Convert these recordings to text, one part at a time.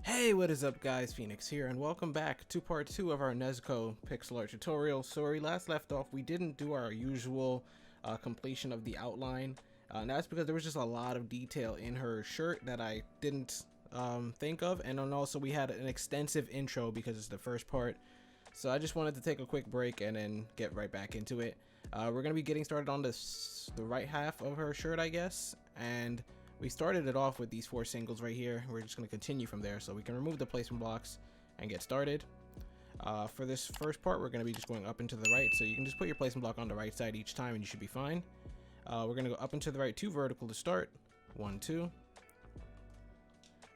Hey, what is up guys, Phoenix here, and welcome back to part 2 of our Nezuko pixel art tutorial. So where we last left off, we didn't do our usual completion of the outline, and that's because there was just a lot of detail in her shirt that I didn't think of, and then also we had an extensive intro because it's the first part. So I just wanted to take a quick break and then get right back into it. We're going to be getting started on the right half of her shirt, I guess, and we started it off with these 4 singles right here. We're just going to continue from there, so we can remove the placement blocks and get started. For this first part, we're going to be just going up and to the right, so you can just put your placement block on the right side each time and you should be fine. We're going to go up and to the right 2 vertical to start. 1, 2.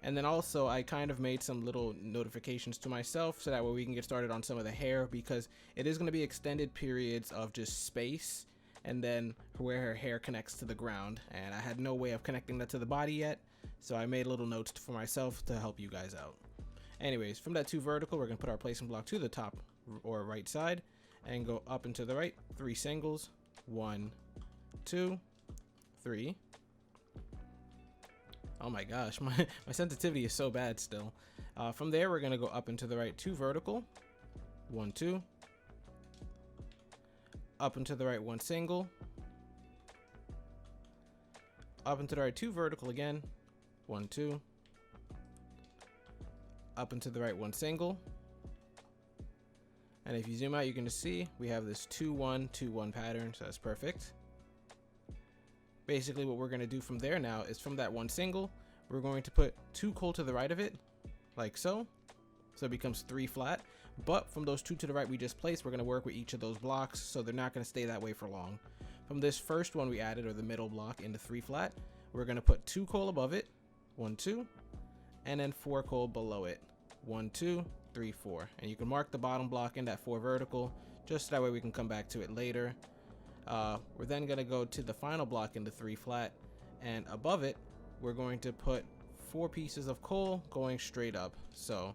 And then also I kind of made some little notifications to myself so that way we can get started on some of the hair, because it is going to be extended periods of just space and then where her hair connects to the ground, and I had no way of connecting that to the body yet, so I made little notes for myself to help you guys out. Anyways, from that 2 vertical, we're going to put our placement block to the top or right side and go up and to the right 3 singles. 1, 2, 3. Oh my gosh, my sensitivity is so bad still. From there, we're going to go up and to the right 2 vertical. 1, 2. Up and to the right 1 single. Up and to the right 2 vertical again. 1, 2. Up and to the right 1 single. And if you zoom out, you can just see we have this 2 1 2 1 pattern, so that's perfect. Basically what we're going to do from there now is from that 1 single, we're going to put 2 coal to the right of it, like so. So it becomes 3 flat, but from those 2 to the right we just placed, we're going to work with each of those blocks, so they're not going to stay that way for long. From this first one we added, or the middle block, into 3 flat, we're going to put 2 coal above it, 1, 2, and then 4 coal below it, 1, 2, 3, 4. And you can mark the bottom block in that 4 vertical, just that way we can come back to it later. We're then going to go to the final block into 3 flat, and above it we're going to put 4 pieces of coal going straight up. So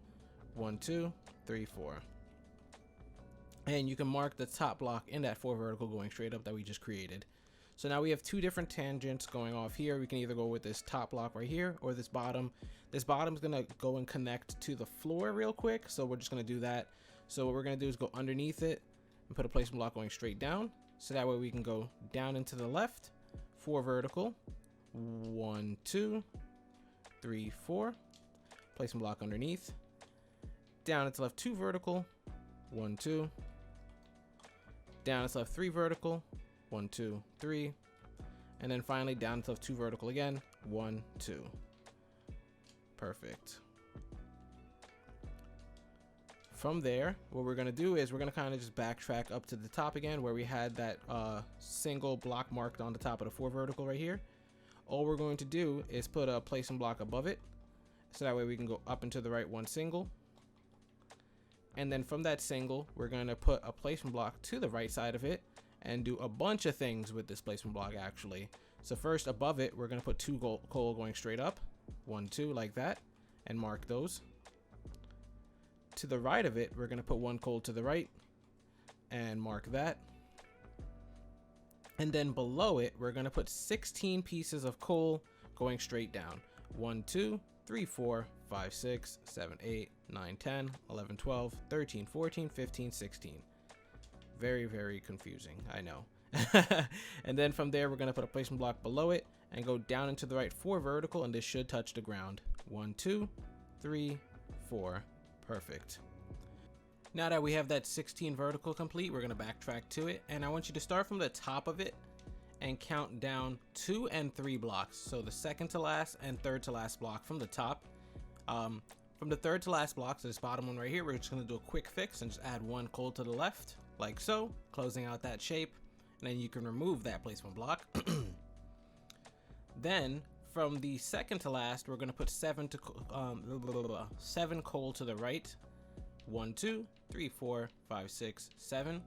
1, 2, 3, 4. And you can mark the top block in that 4 vertical going straight up that we just created. So now we have 2 different tangents going off here. We can either go with this top block right here or this bottom. This bottom is going to go and connect to the floor real quick, so we're just going to do that. So what we're going to do is go underneath it and put a placement block going straight down, so that way we can go down and to the left 4 vertical. 1, 2, 3, 4. Placement block underneath. Down and to left 2 vertical. 1, 2. Down and to left 3 vertical. 1, 2, 3. And then finally down and to left 2 vertical again. 1, 2. Perfect. From there, what we're going to do is we're going to kind of just backtrack up to the top again where we had that single block marked on the top of the 4 vertical right here. All we're going to do is put a placement block above it, so that way we can go up and to the right 1 single. And then from that single, we're going to put a placement block to the right side of it and do a bunch of things with this placement block actually. So first, above it, we're going to put 2 coal going straight up. 1, 2, like that, and mark those. To the right of it, we're going to put 1 coal to the right and mark that. And then below it, we're going to put 16 pieces of coal going straight down. 1, 2, 3, 4, 5, 6, 7, 8, 9, 10, 11, 12, 13, 14, 15, 16. Very, very confusing, I know. And then from there, we're going to put a placement block below it and go down into the right 4 vertical, and this should touch the ground. 1, 2, 3, 4. Perfect. Now that we have that 16 vertical complete, we're going to backtrack to it, and I want you to start from the top of it and count down 2 and 3 blocks. So the second to last and third to last block from the top. From the third to last block, so this bottom one right here, we're just going to do a quick fix and just add 1 coal to the left, like so, closing out that shape, and then you can remove that placement block. Then from the second to last, we're going to put 7 coal to the right. 1, 2, 3, 4, 5, 6, 7.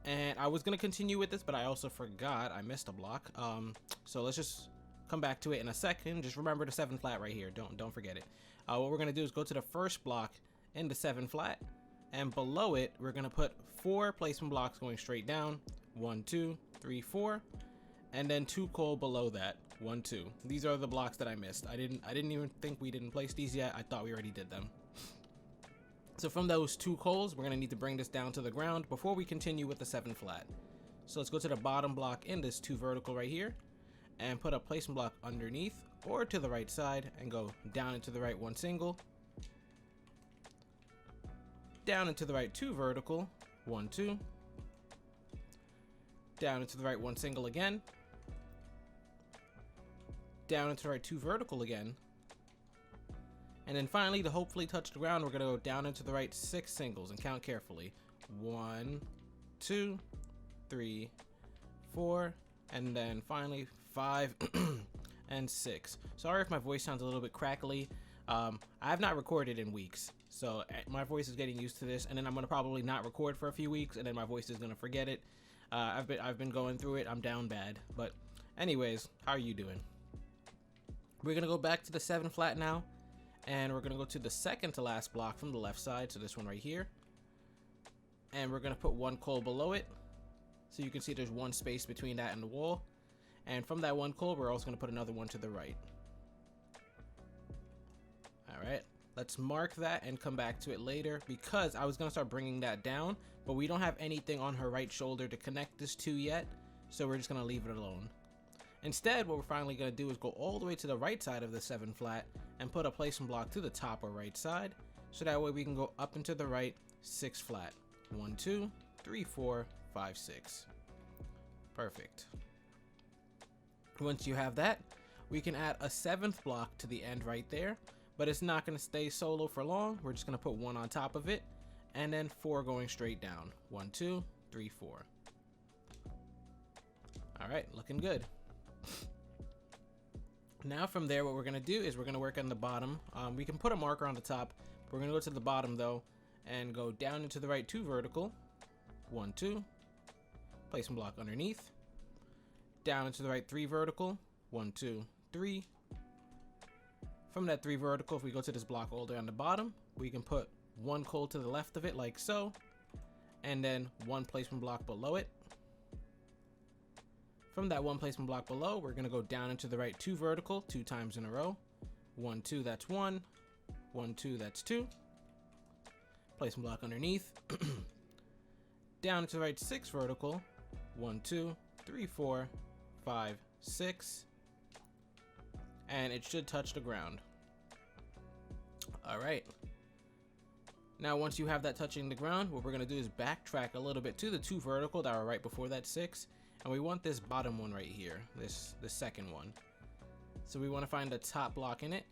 And I was going to continue with this, but I also forgot. I missed a block. So let's just come back to it in a second. Just remember the 7 flat right here. Don't forget it. What we're going to do is go to the first block in the 7 flat. And below it, we're going to put 4 placement blocks going straight down. 1, 2, 3, 4. And then 2 coal below that. 1, 2. These are the blocks that I missed. I didn't even think we didn't place these yet. I thought we already did them. So from those 2 coals, we're gonna need to bring this down to the ground before we continue with the 7 flat. So let's go to the bottom block in this 2 vertical right here and put a placement block underneath or to the right side and go down into the right 1 single, down into the right 2 vertical, 1, 2, down into the right 1 single again, down into the right 2 vertical again, and then finally to hopefully touch the ground, we're gonna go down into the right 6 singles and count carefully. 1, 2, 3, 4, and then finally 5 and 6. Sorry if my voice sounds a little bit crackly. I have not recorded in weeks, so my voice is getting used to this, and then I'm gonna probably not record for a few weeks, and then my voice is gonna forget it. I've been going through it. I'm down bad, but anyways, how are you doing? We're gonna go back to the 7 flat now, and we're gonna go to the second to last block from the left side, so this one right here, and we're gonna put 1 coal below it, so you can see there's 1 space between that and the wall, and from that 1 coal, we're also gonna put another 1 to the right. Alright, let's mark that and come back to it later, because I was going to start bringing that down, but we don't have anything on her right shoulder to connect this to yet, so we're just going to leave it alone. Instead, what we're finally going to do is go all the way to the right side of the 7 flat and put a placement block to the top or right side, so that way we can go up into the right 6 flat. 1, 2, 3, 4, 5, 6. Perfect. Once you have that, we can add a 7th block to the end right there, but it's not going to stay solo for long. We're just going to put 1 on top of it, and then 4 going straight down. 1, 2, 3, 4. All right, looking good. Now from there, what we're going to do is we're going to work on the bottom. We can put a marker on the top. We're going to go to the bottom though and go down into the right 2 vertical. 1, 2. Placement block underneath. Down into the right 3 vertical. 1, 2, 3. From that 3 vertical, if we go to this block all the way on the bottom, we can put 1 coal to the left of it like so, and then 1 placement block below it. From that 1 placement block below, we're going to go down into the right 2 vertical 2 times in a row. 1, 2, that's 1. 1, 2, that's 2. Placement block underneath. Down into the right 6 vertical. 1, 2, 3, 4, 5, 6. And it should touch the ground. All right. Now, once you have that touching the ground, what we're gonna do is backtrack a little bit to the 2 vertical that were right before that 6, and we want this bottom one right here, the second one. So we want to find the top block in it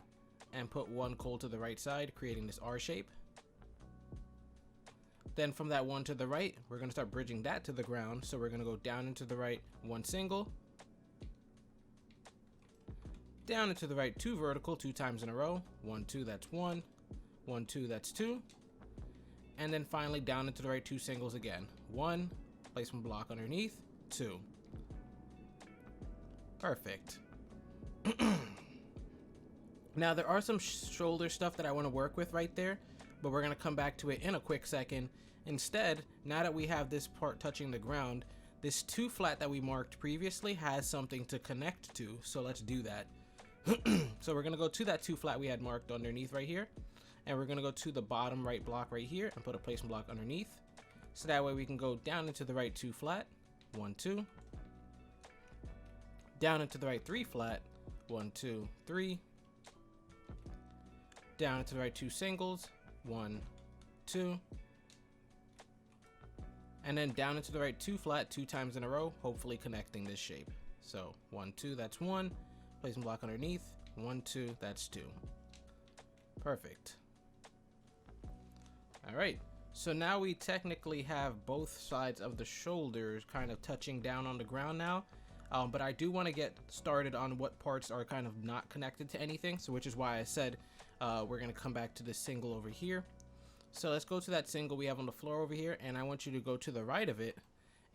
and put 1 coal to the right side, creating this R shape. Then from that 1 to the right, we're gonna start bridging that to the ground. So we're gonna go down into the right 1 single. Down into the right 2 vertical 2 times in a row. 1, 2, that's 1. 1, 2, that's 2. And then finally down into the right 2 singles again. 1, placement block underneath, 2. Perfect. Now there are some shoulder stuff that I want to work with right there, but we're going to come back to it in a quick second. Instead, now that we have this part touching the ground, this 2 flat that we marked previously has something to connect to, so let's do that. So we're gonna go to that 2 flat we had marked underneath right here, and we're gonna go to the bottom right block right here and put a placement block underneath, so that way we can go down into the right 2 flat. 1, 2. Down into the right 3 flat. 1, 2, 3. Down into the right 2 singles. 1, 2. And then down into the right 2 flat 2 times in a row, hopefully connecting this shape. So 1, 2, that's 1. Placement block underneath. 1, 2, that's 2. Perfect. All right. So now we technically have both sides of the shoulders kind of touching down on the ground now. But I do want to get started on what parts are kind of not connected to anything. So which is why I said we're going to come back to this single over here. So let's go to that single we have on the floor over here. And I want you to go to the right of it.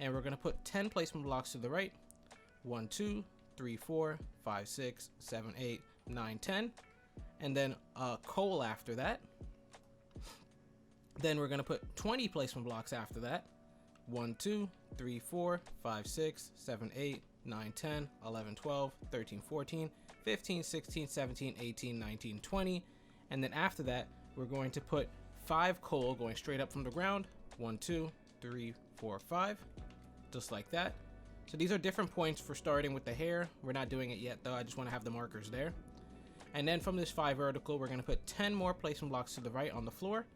And we're going to put 10 placement blocks to the right. 1, 2, 3, 4, 5, 6, 7, 8, 9, 10. And then a coal after that. Then we're going to put 20 placement blocks after that. 1, 2, 3, 4, 5, 6, 7, 8, 9, 10, 11, 12, 13, 14, 15, 16, 17, 18, 19, 20. And then after that, we're going to put 5 coal going straight up from the ground. 1, 2, 3, 4, 5. Just like that. So these are different points for starting with the hair. We're not doing it yet though. I just want to have the markers there. And then from this 5 vertical, we're going to put 10 more placement blocks to the right on the floor.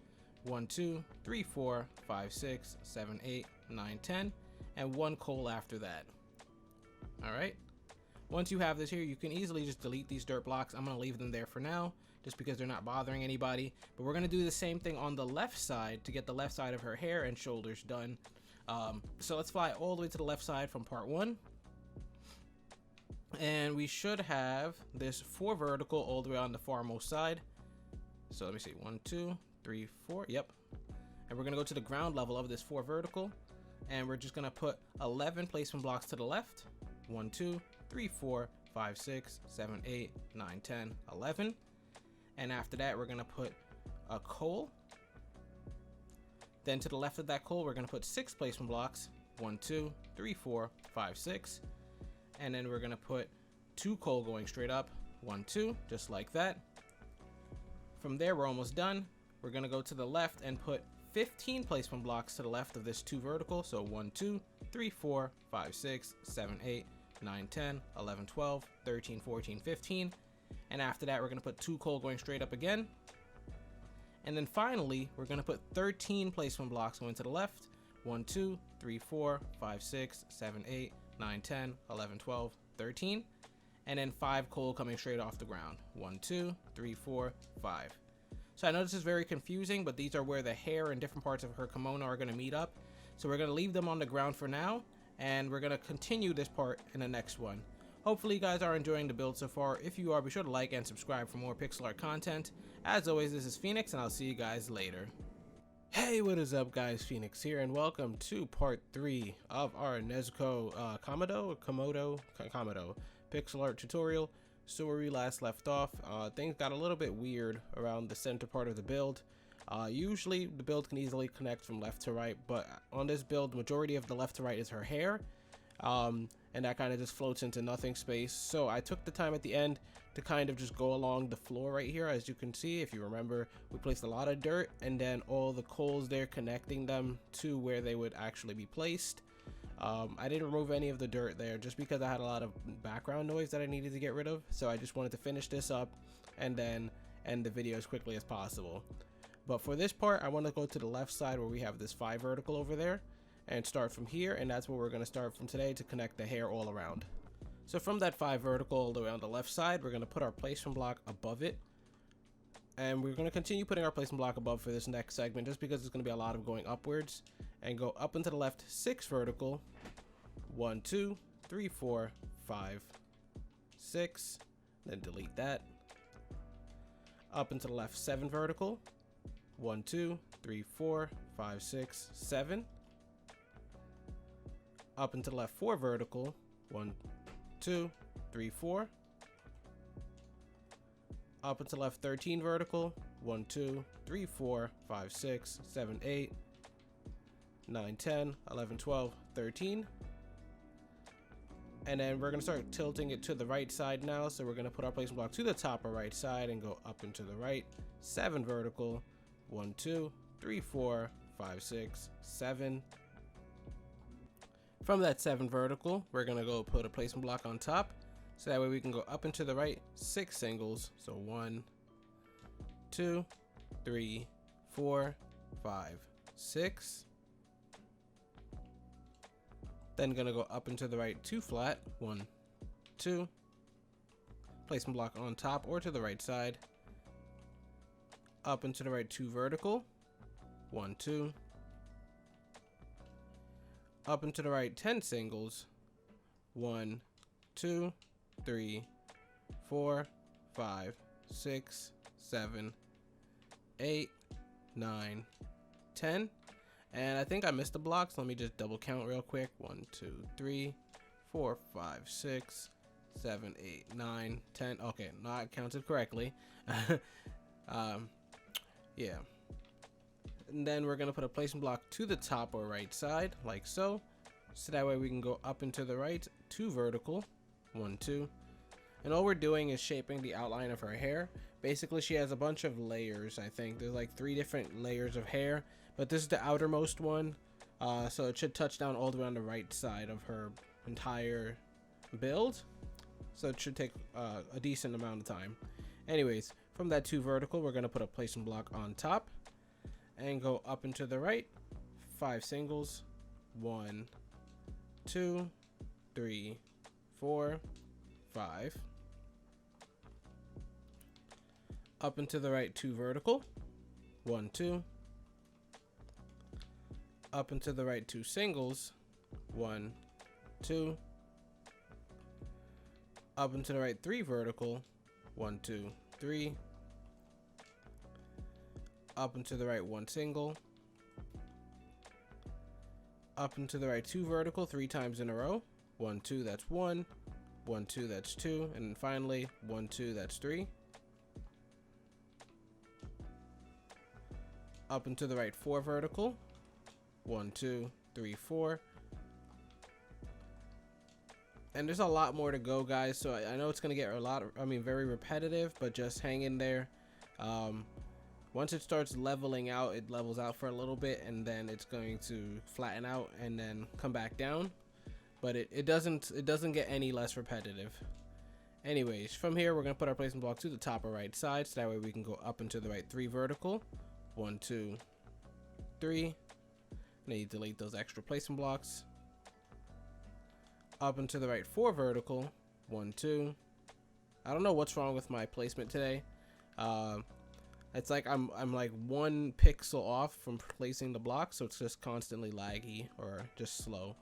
1, 2, 3, 4, 5, 6, 7, 8, 9, 10. And 1 coal after that. Alright. Once you have this here, you can easily just delete these dirt blocks. I'm going to leave them there for now, just because they're not bothering anybody. But we're going to do the same thing on the left side to get the left side of her hair and shoulders done. So let's fly all the way to the left side from part 1. And we should have this 4 vertical all the way on the farmost side. So let me see, 1, 2, 3, 4, yep. And we're gonna go to the ground level of this 4 vertical, and we're just gonna put 11 placement blocks to the left. 1, 2, 3, 4, 5, 6, 7, 8, 9, 10, 11. And after that, we're gonna put a coal. Then to the left of that coal, we're gonna put 6 placement blocks. 1, 2, 3, 4, 5, 6. And then we're gonna put 2 coal going straight up. 1, 2, just like that. From there, we're almost done. We're gonna go to the left and put 15 placement blocks to the left of this 2 vertical. So 1, 2, 3, 4, 5, 6, 7, 8, 9, 10, 11, 12, 13, 14, 15. And after that, we're gonna put 2 coal going straight up again. And then finally, we're gonna put 13 placement blocks going to the left. 1, 2, 3, 4, 5, 6, 7, 8, 9, 10, 11, 12, 13. And then 5 coal coming straight off the ground. 1, 2, 3, 4, 5. So I know this is very confusing, but these are where the hair and different parts of her kimono are gonna meet up. So we're gonna leave them on the ground for now, and we're gonna continue this part in the next one. Hopefully you guys are enjoying the build so far. If you are, be sure to like and subscribe for more pixel art content. As always, this is Phoenix, and I'll see you guys later. Hey, what is up guys, Phoenix here, and welcome to part 3 of our Nezuko Kamado pixel art tutorial. So where we last left off, things got a little bit weird around the center part of the build. Usually the build can easily connect from left to right, but on this build, the majority of the left to right is her hair. And that kind of just floats into nothing space. So I took the time at the end to kind of just go along the floor right here. As you can see, if you remember, we placed a lot of dirt and then all the coals there connecting them to where they would actually be placed. I didn't remove any of the dirt there just because I had a lot of background noise that I needed to get rid of. So I just wanted to finish this up and then end the video as quickly as possible. But for this part, I want to go to the left side where we have this 5 vertical over there and start from here, and that's where we're going to start from today to connect the hair all around. So from that 5 vertical all the way on the left side, we're going to put our placement block above it, and we're going to continue putting our placement block above for this next segment just because it's going to be a lot of going upwards, and go up and to the left 6 vertical. 1, 2, 3, 4, 5, 6, then delete that. Up and to the left 7 vertical. 1, 2, 3, 4, 5, 6, 7. Up and to the left 4 vertical. 1, 2, 3, 4. Up and to the left 13 vertical. 1, 2, 3, 4, 5, 6, 7, 8, 9, 10, 11, 12, 13. And then we're going to start tilting it to the right side now. So we're going to put our placement block to the top or right side and go up and to the right 7 vertical. 1, 2, 3, 4, 5, 6, 7. From that 7 vertical, we're going to go put a placement block on top. So that way we can go up and to the right 6 singles. So 1, 2, 3, 4, 5, 6. Then going to go up and to the right 2 flat. 1, 2. Placement block on top or to the right side. Up and to the right 2 vertical. 1, 2. Up and to the right 10 singles. 1, 2, 3, 4, 5, 6, 7, 8, 9, 10. And I think I missed a block, so let me just double count real quick. 1, 2, 3, 4, 5, 6, 7, 8, 9, 10. Okay, not counted correctly. Yeah. And then we're going to put a placement block to the top or right side, like so. So that way we can go up and to the right 2 vertical, 1, 2. And all we're doing is shaping the outline of her hair. Basically, she has a bunch of layers, I think. There's like 3 different layers of hair, but this is the outermost one. So it should touch down all the way on the right side of her entire build. So it should take a decent amount of time. Anyways, from that 2 vertical, we're going to put a placement block on top and go up and to the right. 5 singles. 1, 2, 3, 4, 5. Up and to the right, 2 vertical. 1, 2. Up and to the right, 2 singles. 1, 2. Up and to the right, 3 vertical. 1, 2, 3. Up and to the right, 1 single. Up and to the right, 2 vertical 3 times in a row. 1, 2, that's 1. 1, 2, that's 2. And then finally, 1, 2, that's 3. Up and to the right, 4 vertical. 1, 2, 3, 4. And there's a lot more to go, guys. So I know it's going to get very repetitive, but just hang in there. Once it starts leveling out, it levels out for a little bit, and then it's going to flatten out and then come back down. But it doesn't get any less repetitive. Anyways, from here we're going to put our placement block to the top or right side, so that way we can go up and to the right 3 vertical. 1, 2, 3. Then you delete those extra placement blocks. Up and to the right 4 vertical. 1, 2. I don't know what's wrong with my placement today. It's like I'm like 1 pixel off from placing the block, so it's just constantly laggy or just slow.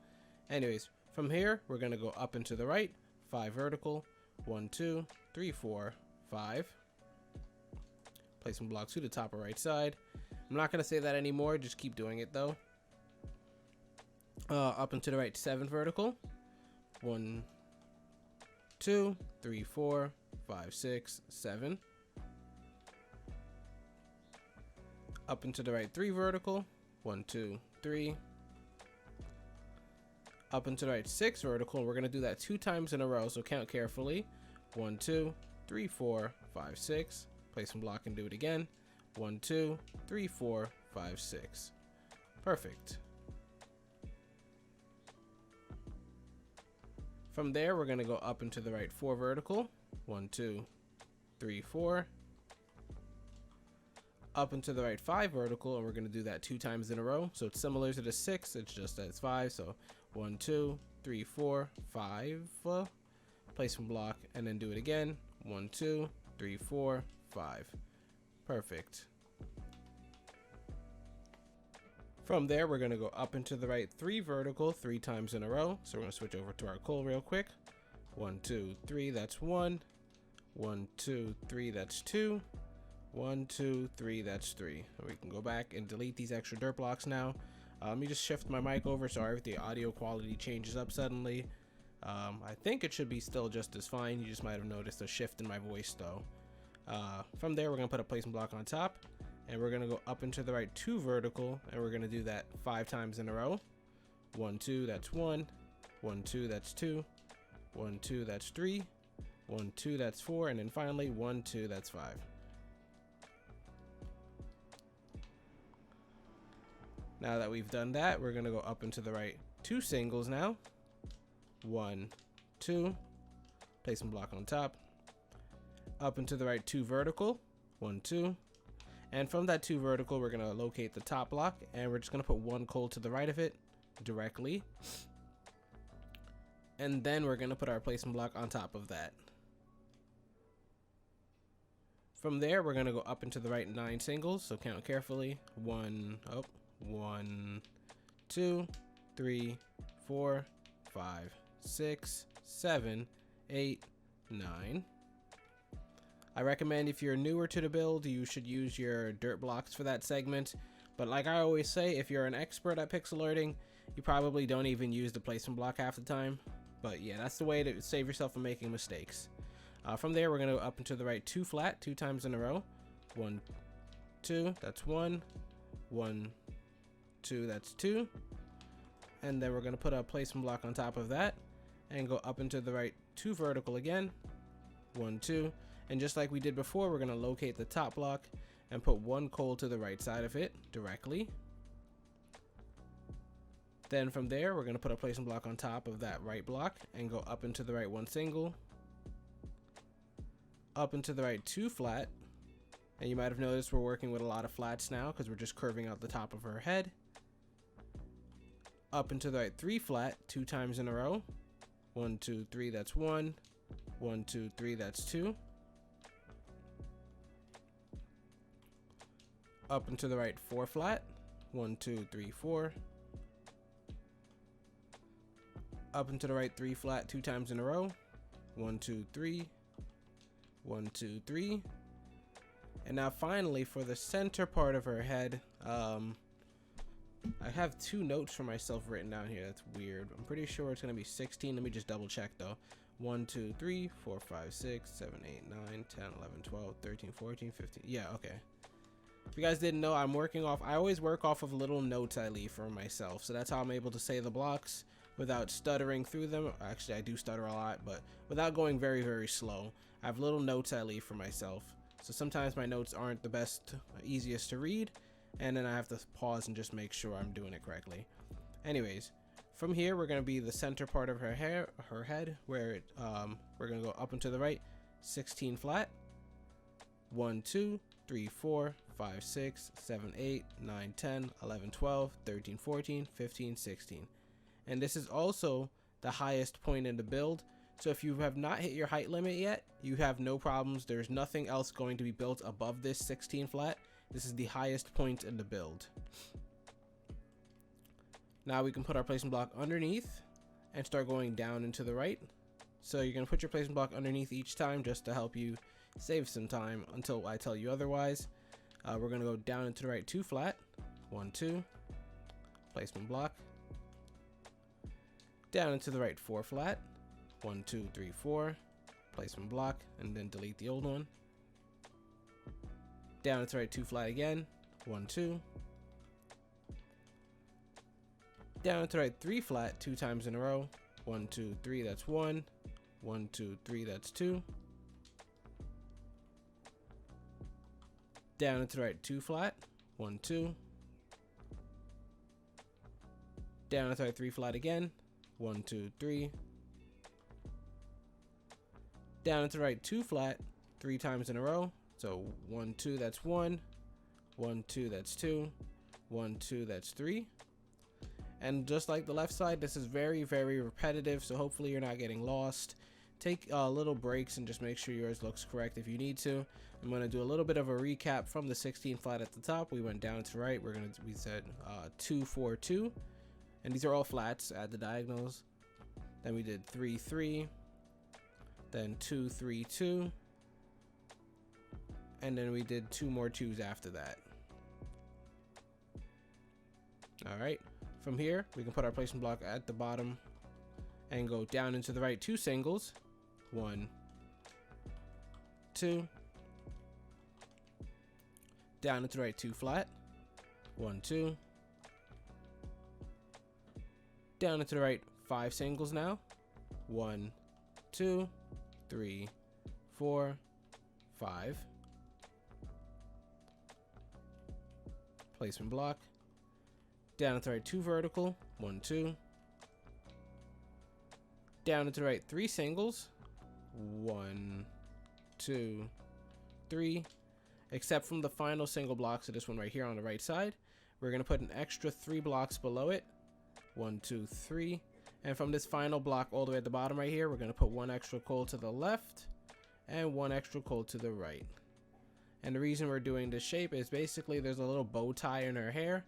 Anyways, from here we're gonna go up and to the right, 5 vertical, 1, 2, 3, 4, 5. Placement block to the top or right side. I'm not gonna say that anymore. Just keep doing it though. Up and to the right, 7 vertical, 1, 2, 3, 4, 5, 6, 7. Up and to the right, 3 vertical. 1, 2, 3. Up and to the right, 6 vertical. We're going to do that 2 times in a row, so count carefully. 1, 2, 3, 4, 5, 6. Place some block and do it again. 1, 2, 3, 4, 5, 6. Perfect. From there, we're going to go up and to the right, 4 vertical. 1, 2, 3, 4. Up and to the right, 5 vertical, and we're going to do that 2 times in a row. So it's similar to the 6, it's just that it's 5. So 1, 2, 3, 4, 5. Placement block and then do it again. 1, 2, 3, 4, 5. Perfect. From there, we're going to go up and to the right, 3 vertical 3 times in a row. So we're going to switch over to our coal real quick. 1, 2, 3, that's 1. 1, 2, 3, that's 2. 1, 2, 3, that's 3. We can go back and delete these extra dirt blocks now. Let me just shift my mic over. Sorry if the audio quality changes up suddenly. I think it should be still just as fine. You just might have noticed a shift in my voice though. From there, we're going to put a placement block on top, and we're going to go up and to the right, 2 vertical, and we're going to do that 5 times in a row. 1, 2, that's 1. 1, 2, that's 2. 1, 2, that's 3. 1, 2, that's 4. And then finally, 1, 2, that's 5. Now that we've done that, we're going to go up and to the right, 2 singles now. 1, 2. Placement block on top. Up and to the right, 2 vertical. 1, 2. And from that 2 vertical, we're going to locate the top block, and we're just going to put 1 coal to the right of it directly. And then we're going to put our placement block on top of that. From there, we're going to go up and to the right, 9 singles. So count carefully. 1, 2, 3, 4, 5, 6, 7, 8, 9. I recommend if you're newer to the build, you should use your dirt blocks for that segment. But like I always say, if you're an expert at pixel alerting, you probably don't even use the placement block half the time. But yeah, that's the way to save yourself from making mistakes. From there, we're going to go up and to the right, 2 flat, 2 times in a row. 1, 2, that's 1. 1, 2, that's 2. And then we're going to put a placement block on top of that. and go up into the right 2 vertical again. 1, 2. And just like we did before, we're going to locate the top block and put 1 coal to the right side of it directly. Then from there, we're going to put a placement block on top of that right block and go up into the right 1 single, up into the right 2 flat. And you might have noticed we're working with a lot of flats now because we're just curving out the top of her head. Up into the right 3 flat 2 times in a row. 1, 2, 3, that's 1. 1, 2, 3, that's 2. Up into the right 4 flat. 1, 2, 3, 4. Up into the right 3 flat 2 times in a row. 1, 2, 3. 1, 2, 3. And now finally for the center part of her head, I have 2 notes for myself written down here. That's weird. I'm pretty sure it's going to be 16. Let me just double check though. 1, 2, 3, 4, 5, 6, 7, 8, 9, 10, 11, 12, 13, 14, 15. Yeah, okay. If you guys didn't know, I always work off of little notes I leave for myself. So that's how I'm able to say the blocks without stuttering through them. Actually, I do stutter a lot, but without going very, very slow. I have little notes I leave for myself. So sometimes my notes aren't the best, easiest to read, and then I have to pause and just make sure I'm doing it correctly. Anyways, from here we're going to be the center part of her head, where we're going to go up and to the right 16 flat. 1, 2, 3, 4, 5, 6, 7, 8, 9, 10, 11, 12, 13, 14, 15, 16. And this is also the highest point in the build. So if you have not hit your height limit yet, you have no problems. There's nothing else going to be built above this 16 flat. This is the highest point in the build. Now we can put our placement block underneath and start going down and to the right. So you're going to put your placement block underneath each time just to help you save some time until I tell you otherwise. We're going to go down and to the right 2 flat. 1, 2. Placement block. Down and to the right 4 flat. 1, 2, 3, 4. Placement block, and then delete the old one. Down and to the right 2 flat again. 1, 2. Down and to the right 3 flat 2 times in a row. 1, 2, 3, that's 1. 1, 2, 3, that's 2. Down and to the right 2 flat. 1, 2. Down and to the right 3 flat again. 1, 2, 3. Down and to the right 2 flat 3 times in a row. So 1, 2, that's 1. 1, 2, that's 2. 1, 2, that's 3. And just like the left side, this is very, very repetitive. So hopefully you're not getting lost. Take little breaks and just make sure yours looks correct if you need to. I'm going to do a little bit of a recap from the 16 flat at the top. We went down to right. We said 2, 4, 2. And these are all flats at the diagonals. Then we did 3, 3. Then 2, 3, 2. And then we did 2 more 2s after that. All right. From here, we can put our placement block at the bottom and go down into the right 2 singles. 1, 2. Down into the right 2 flat. 1, 2. Down into the right 5 singles now. 1, 2, 3, 4, 5. Placement block. Down into the right 2 vertical. 1, 2. Down into the right 3 singles. 1, 2, 3. Except from the final single block, so this one right here on the right side, we're going to put an extra 3 blocks below it. 1, 2, 3. And from this final block all the way at the bottom right here, we're going to put 1 extra coal to the left and 1 extra coal to the right. And the reason we're doing this shape is basically there's a little bow tie in her hair.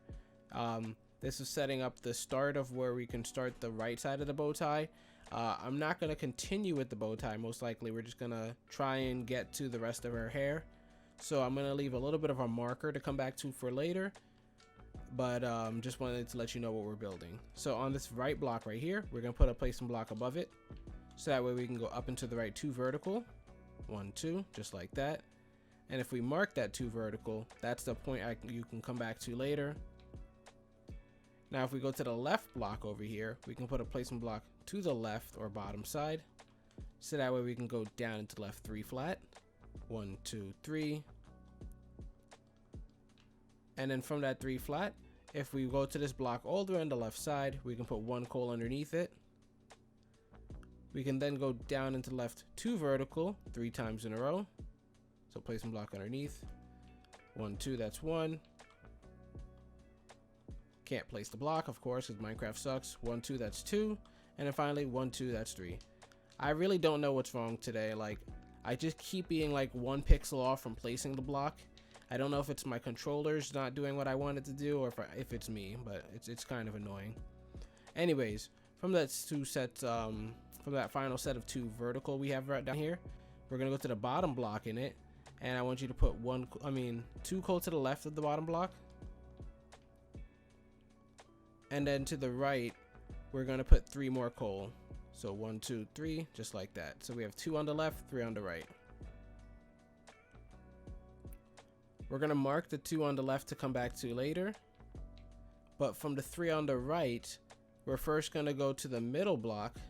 This is setting up the start of where we can start the right side of the bow tie. I'm not going to continue with the bow tie, most likely. We're just going to try and get to the rest of her hair. So I'm going to leave a little bit of a marker to come back to for later. But just wanted to let you know what we're building. So on this right block right here, we're going to put a placement block above it. So that way we can go up into the right 2 vertical. 1, 2, just like that. And if we mark that 2 vertical, that's the point you can come back to later. Now if we go to the left block over here, we can put a placement block to the left or bottom side. So that way we can go down into left 3 flat. 1, 2, 3. And then from that 3 flat, if we go to this block all the way on the left side, we can put 1 coal underneath it. We can then go down into left 2 vertical 3 times in a row. So place some block underneath. 1, 2, that's 1. Can't place the block, of course, because Minecraft sucks. 1, 2, that's 2. And then finally, 1, 2, that's 3. I really don't know what's wrong today. Like, I just keep being like 1 pixel off from placing the block. I don't know if it's my controllers not doing what I wanted to do, or if it's me, but it's kind of annoying. Anyways, from that from that final set of 2 vertical we have right down here, we're gonna go to the bottom block in it, and I want you to put 2 coal to the left of the bottom block, and then to the right, we're gonna put 3 more coal. So 1, 2, 3, just like that. So we have 2 on the left, 3 on the right. We're gonna mark the 2 on the left to come back to later. But from the 3 on the right, we're first gonna go to the middle block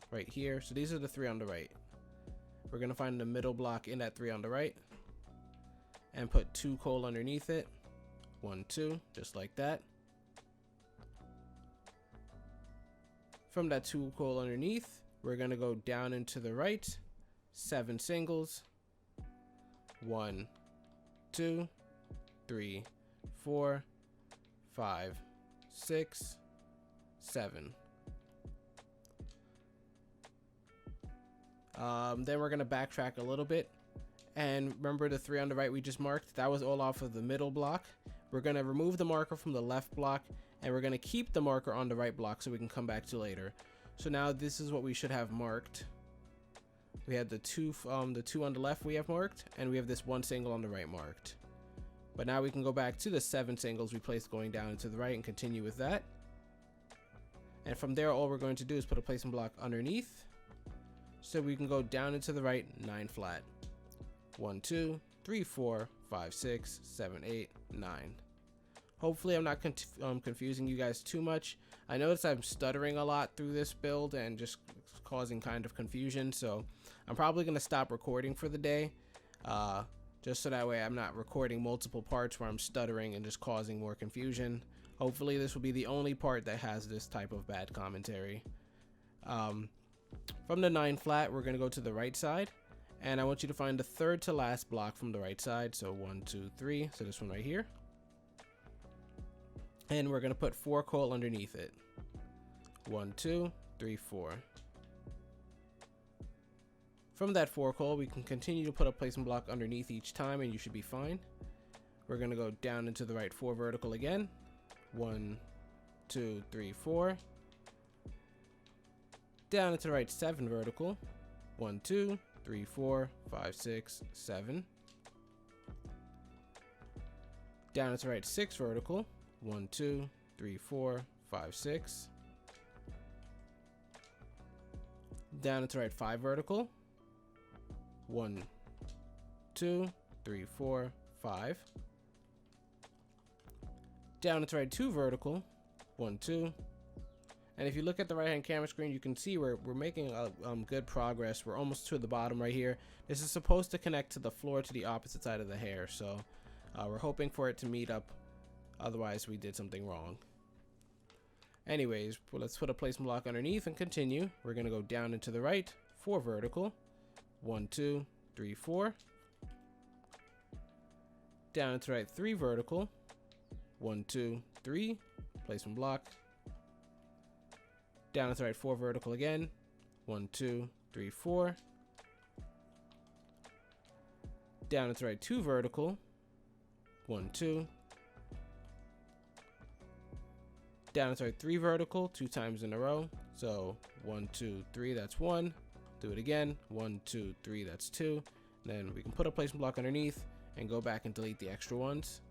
right here. So these are the 3 on the right. We're gonna find the middle block in that 3 on the right and put 2 coal underneath it. 1, 2, just like that. From that 2 coal underneath, we're gonna go down into the right, 7 singles. 1, 2, 3, 4, 5, 6, 7. Then we're gonna backtrack a little bit, and remember the 3 on the right we just marked? That was all off of the middle block. We're gonna remove the marker from the left block, and we're gonna keep the marker on the right block so we can come back to later. So now this is what we should have marked. We had the two on the left we have marked, and we have this 1 single on the right marked. But now we can go back to the 7 singles we placed going down into the right and continue with that. And from there, all we're going to do is put a placement block underneath, so we can go down into the right 9 flat. 1, 2, 3, 4, 5, 6, 7, 8, 9. Hopefully I'm not confusing you guys too much. I notice I'm stuttering a lot through this build and just causing kind of confusion, so I'm probably going to stop recording for the day, just so that way I'm not recording multiple parts where I'm stuttering and just causing more confusion. Hopefully this will be the only part that has this type of bad commentary. From the 9 flat, we're going to go to the right side, and I want you to find the 3rd to last block from the right side. So 1, 2, 3, so this one right here. And we're going to put 4 coal underneath it. 1, 2, 3, 4. From that 4 coal, we can continue to put a placement block underneath each time, and you should be fine. We're going to go down into the right 4 vertical again. 1, 2, 3, 4. Down into the right 7 vertical. 1, 2, 3, 4, 5, 6, 7. Down into the right 6 vertical. 1, 2, 3, 4, 5, 6. Down into the right 5 vertical. 1, 2, 3, 4, 5. Down into the right 2 vertical. 1, 2. And if you look at the right hand camera screen, you can see we're making good progress. We're almost to the bottom right here. This is supposed to connect to the floor to the opposite side of the hair, so we're hoping for it to meet up. Otherwise, we did something wrong. Anyways, well, let's put a placement block underneath and continue. We're going to go down into the right, 4 vertical. 1, 2, 3, 4. Down into the right 3 vertical. 1, 2, 3. Placement block. Down into the right 4 vertical again. 1, 2, 3, 4. Down into the right 2 vertical. 1, 2. Down into the right 3 vertical 2 times in a row. So 1, 2, 3, that's 1. Do it again. 1, 2, 3, that's 2. Then we can put a placement block underneath and go back and delete the extra ones.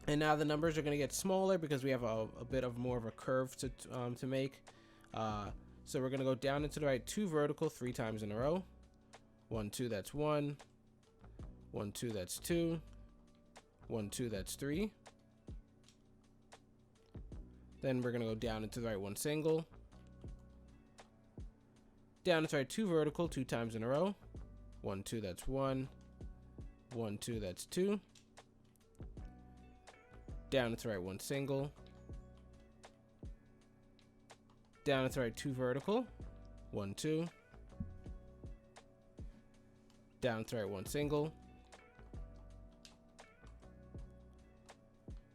And now the numbers are going to get smaller because we have a bit of more of a curve to make. So we're going to go down into the right 2 vertical 3 times in a row. 1, 2, that's 1. 1, 2, that's 2. 1, 2, that's 3. Then we're gonna go down and to the right 1 single, down and to the right 2 vertical 2 times in a row. 1, 2, that's 1. 1, 2, that's 2. Down and to the right 1 single, down and to the right 2 vertical. 1, 2. Down and to the right 1 single,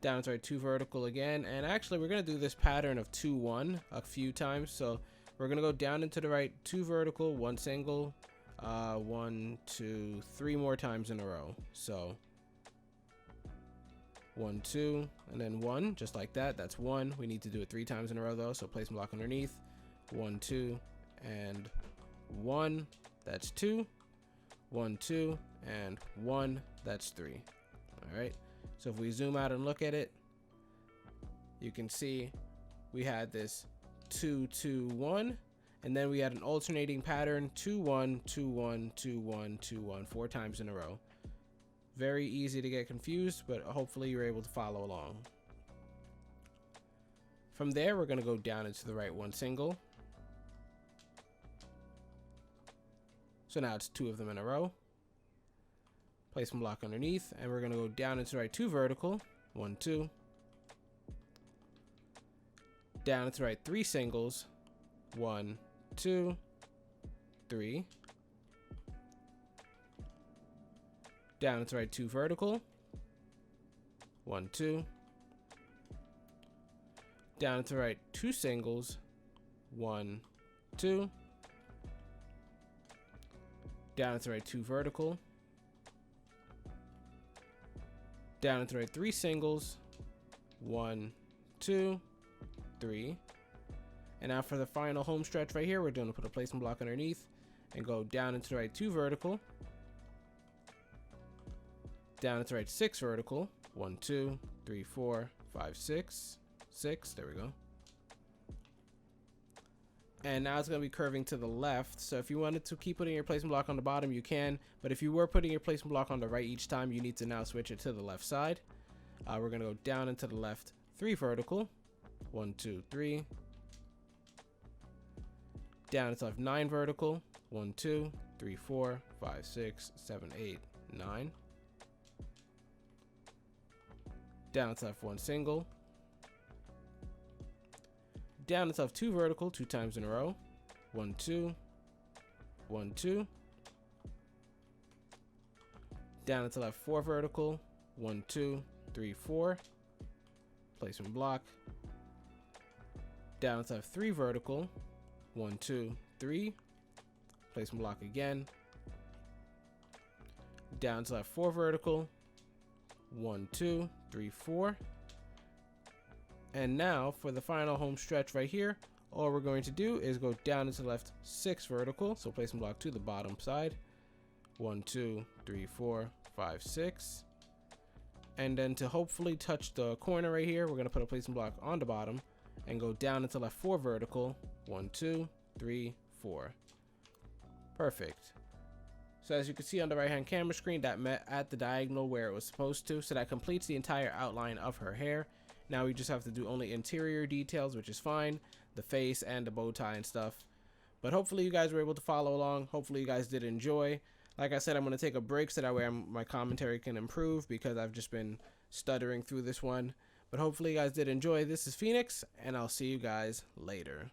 down and to the right 2 vertical again. And actually we're gonna do this pattern of 2, 1 a few times. So we're gonna go down into the right 2 vertical 1 single, 1, 2, 3 more times in a row. So 1, 2, and then 1, just like that. That's 1. We need to do it 3 times in a row though, so place and block underneath. 1, 2, and 1, that's 2. 1, 2, and 1, that's 3. All right, so if we zoom out and look at it, you can see we had this 2, 2, 1, and then we had an alternating pattern 2, 1, 2, 1, 2, 1, 2, 1, 4 times in a row. Very easy to get confused, but hopefully you're able to follow along. From there, we're going to go down into the right 1 single. So now it's 2 of them in a row. Place and block underneath, and we're going to go down into the right 2 vertical. 1, 2. Down into the right 3 singles. 1, 2, 3. Down into the right 2 vertical. 1, 2. Down into the right 2 singles. 1, 2. Down into the right 2 vertical. Down into the right 3 singles. 1, 2, 3. And now for the final home stretch right here, we're going to put a placement block underneath and go down into the right 2 vertical. Down into the right 6 vertical. 1, 2, 3, 4, 5, 6. 6. There we go. And now it's going to be curving to the left. So if you wanted to keep putting your placement block on the bottom, you can. But if you were putting your placement block on the right each time, you need to now switch it to the left side. We're going to go down into the left 3 vertical. 1, 2, 3. Down into left 9 vertical. 1, 2, 3, 4, 5, 6, 7, 8, 9. Down into left 1 single. Down into left 2 vertical 2 times in a row. 1, 2. 1, 2. Down into left 4 vertical. 1, 2, 3, 4. Placement block. Down into left 3 vertical. 1, 2, 3. Placement block again. Down to left 4 vertical. 1, 2, 3, 4. And now for the final home stretch right here, all we're going to do is go down into the left 6 vertical. So placement block to the bottom side. 1, 2, 3, 4, 5, 6. And then to hopefully touch the corner right here, we're going to put a placement block on the bottom and go down into left 4 vertical. 1, 2, 3, 4. Perfect. So as you can see on the right hand camera screen, that met at the diagonal where it was supposed to. So that completes the entire outline of her hair. Now we just have to do only interior details, which is fine. The face and the bow tie and stuff. But hopefully you guys were able to follow along. Hopefully you guys did enjoy. Like I said, I'm going to take a break so that way my commentary can improve because I've just been stuttering through this one. But hopefully you guys did enjoy. This is Phoenix, and I'll see you guys later.